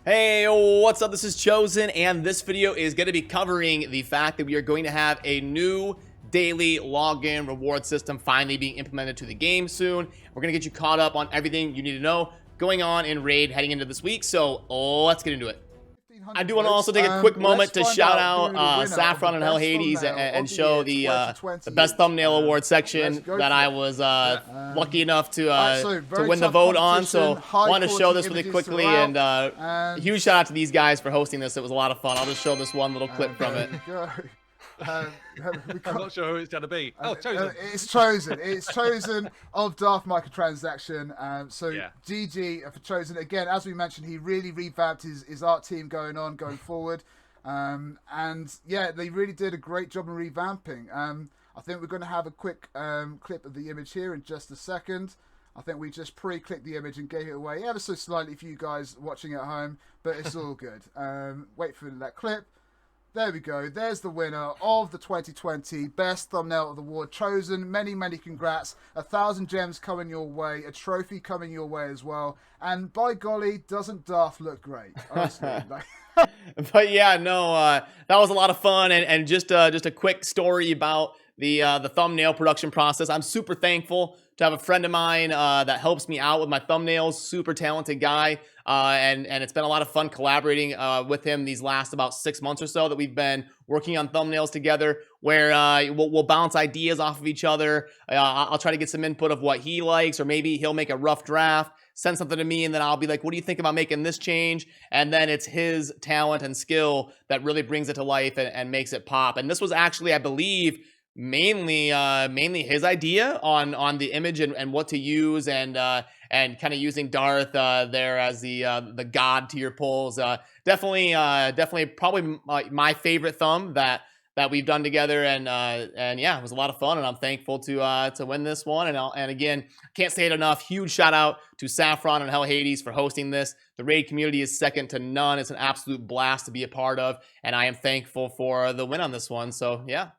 Hey, what's up? This is Chosen, and this video is going to be covering the fact that we are going to have a new daily login reward system finally being implemented to the game soon. We're going to get you caught up on everything you need to know going on in Raid heading into this week, so let's get into it. I do want to also take a quick moment to shout out Saffron and Hell Hades and show the best thumbnail award section that I was lucky enough to win the vote on. So I want to show this really quickly, and huge shout out to these guys for hosting this. It was a lot of fun. I'll just show this one little clip from it. I'm not sure who it's going to be. Oh, Chosen. It's Chosen. It's Chosen of Daft Microtransaction. So Yeah. GG for Chosen. Again, as we mentioned, he really revamped his art team going forward. And yeah, they really did a great job in revamping. I think we're going to have a quick clip of the image here in just a second. I think we just pre-clicked the image and gave it away ever so slightly for you guys watching at home, but it's all good. Wait for that clip. There we go. There's the winner of the 2020 Best Thumbnail of the Award. Chosen. Many, many congrats. 1,000 gems coming your way. A trophy coming your way as well. And by golly, doesn't Daft look great? Honestly. But yeah, no, that was a lot of fun, and just a quick story about the thumbnail production process. I'm super thankful to have a friend of mine that helps me out with my thumbnails. Super talented guy, and it's been a lot of fun collaborating with him these last about 6 months or so that we've been working on thumbnails together, where we'll bounce ideas off of each other. I'll try to get some input of what he likes, or maybe he'll make a rough draft, send something to me, and then I'll be like, what do you think about making this change? And then it's his talent and skill that really brings it to life and makes it pop. And this was actually, I believe, mainly his idea on the image and what to use, and kind of using Darth there as the god to your polls. Definitely probably my favorite thumb that we've done together, and yeah, it was a lot of fun, and I'm thankful to win this one. And again, can't say it enough, huge shout out to Saffron and Hell Hades for hosting this. The Raid community is second to none. It's an absolute blast to be a part of, and I am thankful for the win on this one. So yeah.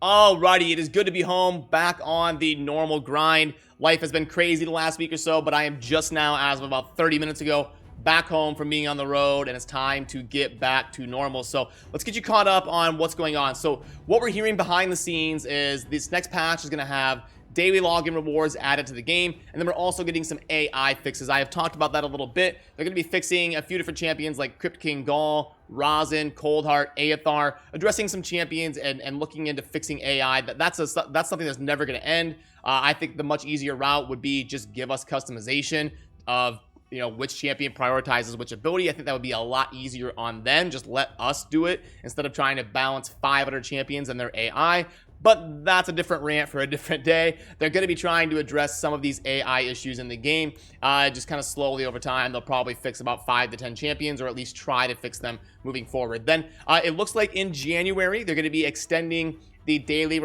Alrighty, it is good to be home, back on the normal grind. Life has been crazy the last week or so, but I am just now, as of about 30 minutes ago, back home from being on the road, and it's time to get back to normal. So let's get you caught up on what's going on. So what we're hearing behind the scenes is this next patch is going to have daily login rewards added to the game, and then we're also getting some AI fixes. I have talked about that a little bit. They're going to be fixing a few different champions like Crypt King Gaul, Rosin, Coldheart, Aethar, addressing some champions and looking into fixing AI. That's something that's never going to end. I think the much easier route would be just give us customization of which champion prioritizes which ability. I think that would be a lot easier on them. Just let us do it instead of trying to balance 500 champions and their AI. But that's a different rant for a different day. They're going to be trying to address some of these AI issues in the game, just kind of slowly over time. They'll probably fix about 5 to 10 champions, or at least try to fix them moving forward. Then it looks like in January they're going to be extending the daily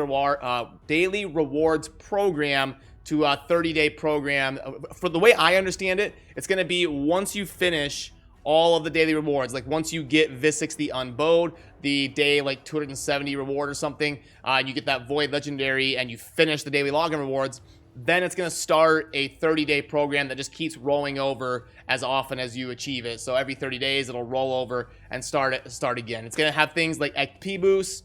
rewards program to a 30-day program. For the way I understand it, it's going to be once you finish all of the daily rewards, like once you get Visix the Unbowed, the day like 270 reward or something, you get that Void Legendary and you finish the daily login rewards, then it's going to start a 30-day program that just keeps rolling over as often as you achieve it. So every 30 days it'll roll over and start again. It's going to have things like XP boosts,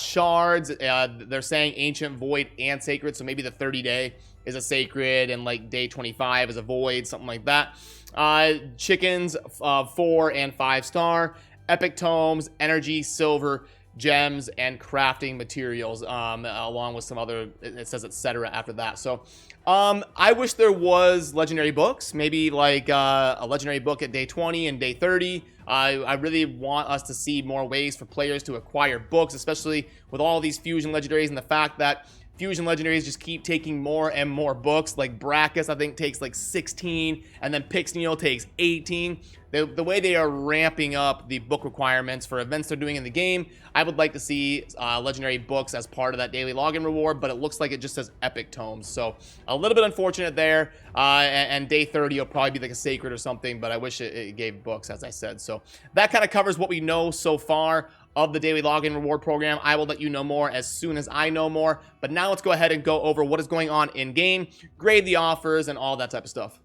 shards, they're saying Ancient, Void, and Sacred, so maybe the 30-day is a Sacred and like day 25 is a Void, something like that. Chickens, 4 and 5 star, epic tomes, energy, silver, gems, and crafting materials, along with some other, it says etc. after that. So I wish there was legendary books, maybe like a legendary book at day 20 and day 30. I really want us to see more ways for players to acquire books, especially with all these fusion legendaries and the fact that fusion legendaries just keep taking more and more books. Like Brachus, I think, takes like 16, and then Pixniel takes 18. The way they are ramping up the book requirements for events they're doing in the game, I would like to see legendary books as part of that daily login reward, but it looks like it just says epic tomes. So a little bit unfortunate there, and day 30 will probably be like a sacred or something, but I wish it gave books, as I said. So that kind of covers what we know so far of the daily login reward program. I will let you know more as soon as I know more, but now let's go ahead and go over what is going on in game, grade the offers, and all that type of stuff.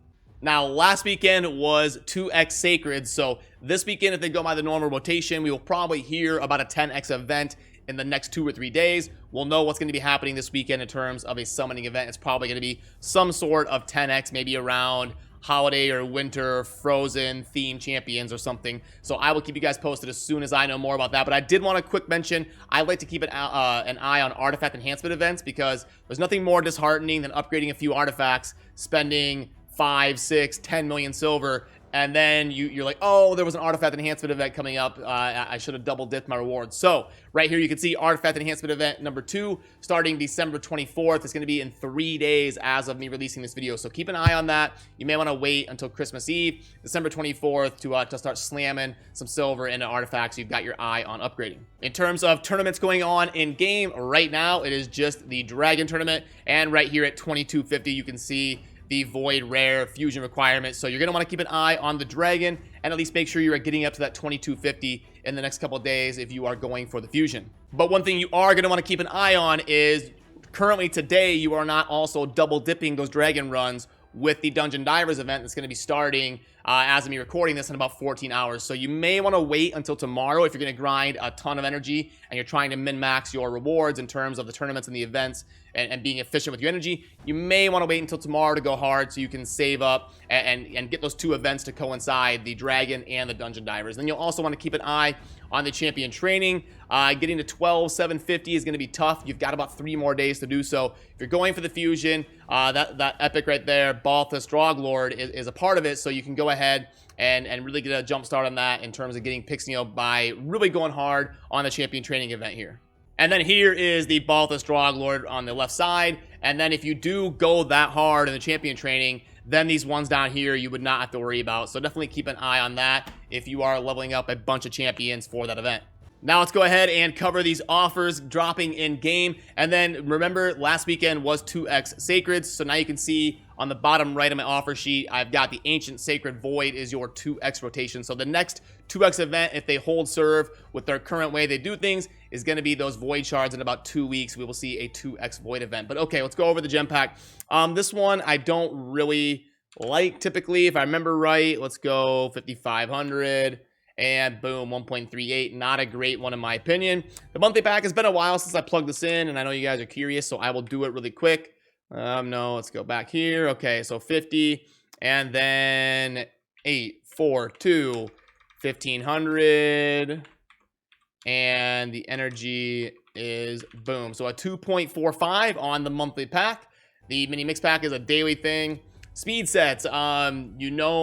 Now, last weekend was 2x Sacred, so this weekend, if they go by the normal rotation, we will probably hear about a 10x event in the next 2 or 3 days. We'll know what's going to be happening this weekend in terms of a summoning event. It's probably going to be some sort of 10x, maybe around holiday or winter frozen theme champions or something. So I will keep you guys posted as soon as I know more about that. But I did want to quick mention, I like to keep an eye on artifact enhancement events, because there's nothing more disheartening than upgrading a few artifacts, spending 5, 6, 10 million silver, and then you're like, oh, there was an artifact enhancement event coming up. I should have double dipped my rewards. So right here, you can see artifact enhancement event number 2 starting December 24th. It's going to be in 3 days as of me releasing this video. So keep an eye on that. You may want to wait until Christmas Eve, December 24th, to start slamming some silver into artifacts. You've got your eye on upgrading. In terms of tournaments going on in game right now, it is just the Dragon tournament. And right here at 2250, you can see the Void Rare Fusion requirement. So you're going to want to keep an eye on the Dragon and at least make sure you are getting up to that 2250 in the next couple of days if you are going for the Fusion. But one thing you are going to want to keep an eye on is currently today you are not also double dipping those Dragon runs with the Dungeon Divers event that's going to be starting as of me recording this in about 14 hours. So you may want to wait until tomorrow if you're going to grind a ton of energy and you're trying to min-max your rewards in terms of the tournaments and the events and being efficient with your energy. You may want to wait until tomorrow to go hard so you can save up and get those 2 events to coincide, the Dragon and the Dungeon Divers. Then you'll also want to keep an eye on the champion training. Getting to 12,750 is going to be tough. You've got about 3 more days to do so. If you're going for the Fusion, that epic right there, Balthus Droglord, is a part of it, so you can go ahead and really get a jump start on that in terms of getting Pixio by really going hard on the champion training event here. And then here is the Balthus Droglord on the left side. And then if you do go that hard in the champion training, then these ones down here you would not have to worry about. So definitely keep an eye on that if you are leveling up a bunch of champions for that event. Now let's go ahead and cover these offers dropping in game. And then remember, last weekend was 2x Sacreds. So now you can see on the bottom right of my offer sheet, I've got the Ancient Sacred Void is your 2x rotation. So the next 2x event, if they hold serve with their current way they do things, is going to be those Void Shards. In about 2 weeks, we will see a 2x Void event. But okay, let's go over the gem pack. This one I don't really like typically. If I remember right, let's go 5,500. And boom, 1.38. Not a great one in my opinion. The monthly pack has been a while since I plugged this in, and I know you guys are curious, so I will do it really quick. No, let's go back here. Okay, so 50, and then 8, 4, 2, 1,500, and the energy is boom. So a 2.45 on the monthly pack. The mini mix pack is a daily thing. Speed sets, you know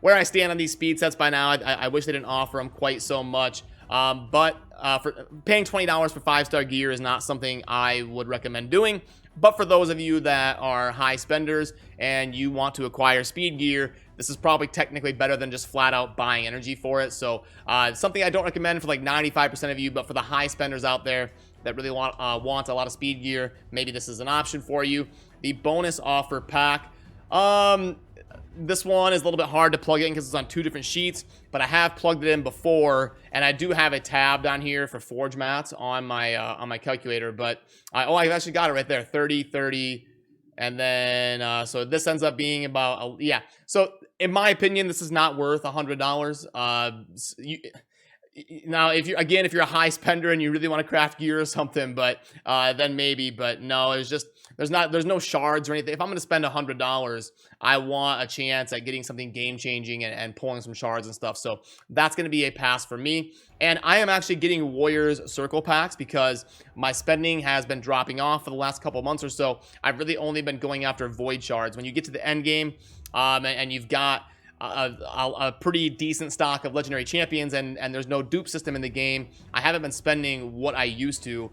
where I stand on these speed sets by now. I wish they didn't offer them quite so much. But for paying $20 for 5-star gear is not something I would recommend doing. But for those of you that are high spenders and you want to acquire speed gear, this is probably technically better than just flat out buying energy for it. So something I don't recommend for like 95% of you, but for the high spenders out there that really want a lot of speed gear, maybe this is an option for you. The bonus offer pack. This one is a little bit hard to plug in because it's on 2 different sheets, but I have plugged it in before, and I do have a tab down here for forge mats on my calculator. But I've actually got it right there, 30, 30, and then so this ends up being about yeah. So in my opinion, this is not worth $100. Now, if you're a high spender and you really want to craft gear or something, but then maybe. But no, it's just there's no shards or anything. If I'm going to spend $100, I want a chance at getting something game changing and pulling some shards and stuff. So that's going to be a pass for me. And I am actually getting Warriors Circle packs because my spending has been dropping off for the last couple months or so. I've really only been going after Void Shards. When you get to the end game and you've got a pretty decent stock of legendary champions and there's no dupe system in the game, I haven't been spending what I used to.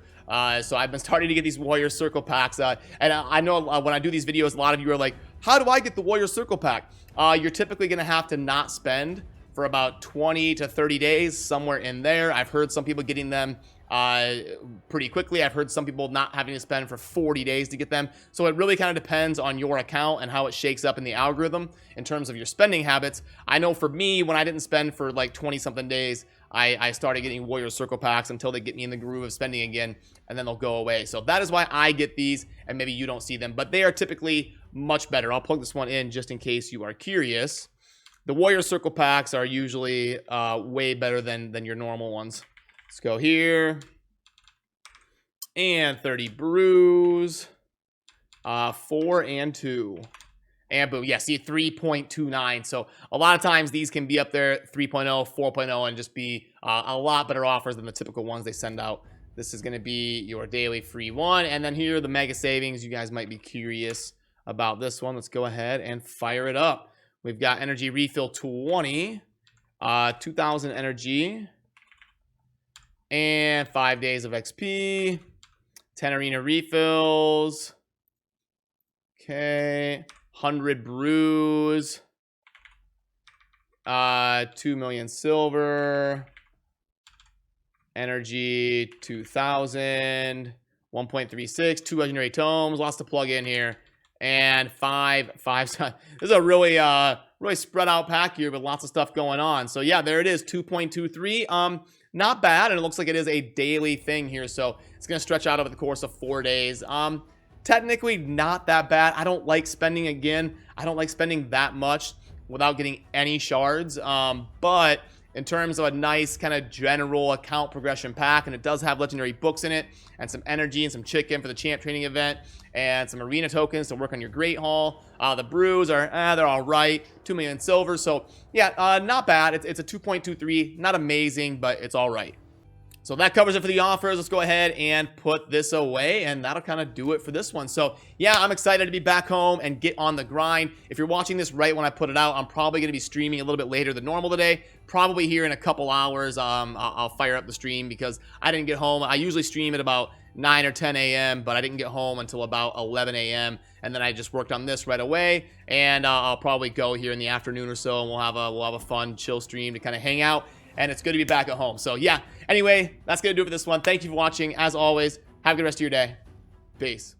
So I've been starting to get these Warrior Circle packs. And I know when I do these videos, a lot of you are like, how do I get the Warrior Circle pack? You're typically going to have to not spend for about 20 to 30 days, somewhere in there. I've heard some people getting them pretty quickly. I've heard some people not having to spend for 40 days to get them. So it really kind of depends on your account and how it shakes up in the algorithm in terms of your spending habits. I know for me, when I didn't spend for like 20 something days, I started getting Warrior Circle packs until they get me in the groove of spending again, and then they'll go away. So that is why I get these, and maybe you don't see them, but they are typically much better. I'll plug this one in just in case you are curious. The Warrior Circle packs are usually way better than your normal ones. Let's go here. And 30 brews. 4 and 2. And boom. Yeah, see 3.29. So a lot of times these can be up there 3.0, 4.0, and just be a lot better offers than the typical ones they send out. This is going to be your daily free one. And then here are the mega savings. You guys might be curious about this one. Let's go ahead and fire it up. We've got energy refill 20, 2,000 energy, and 5 days of XP, 10 arena refills. Okay. 100 brews, 2 million silver, energy 2,000, 1.36, 2 legendary tomes, lots to plug in here, and 5. This is a really spread out pack here with lots of stuff going on. So yeah, there it is, 2.23. Not bad, and it looks like it is a daily thing here, so it's gonna stretch out over the course of 4 days. Technically not that bad. I don't like spending that much without getting any shards. But in terms of a nice kind of general account progression pack, and it does have legendary books in it, and some energy and some chicken for the champ training event, and some arena tokens to work on your great haul. The brews are they're all right. 2 million silver. So yeah, not bad. It's a 2.23. Not amazing, but it's all right. So that covers it for the offers. Let's go ahead and put this away, and that'll kind of do it for this one. So yeah, I'm excited to be back home and get on the grind. If you're watching this right when I put it out, I'm probably going to be streaming a little bit later than normal today. Probably here in a couple hours, I'll fire up the stream because I didn't get home. I usually stream at about 9 or 10 a.m., but I didn't get home until about 11 a.m., and then I just worked on this right away, and I'll probably go here in the afternoon or so, and we'll have a fun, chill stream to kind of hang out. And it's good to be back at home. So yeah, anyway, that's going to do it for this one. Thank you for watching. As always, have a good rest of your day. Peace.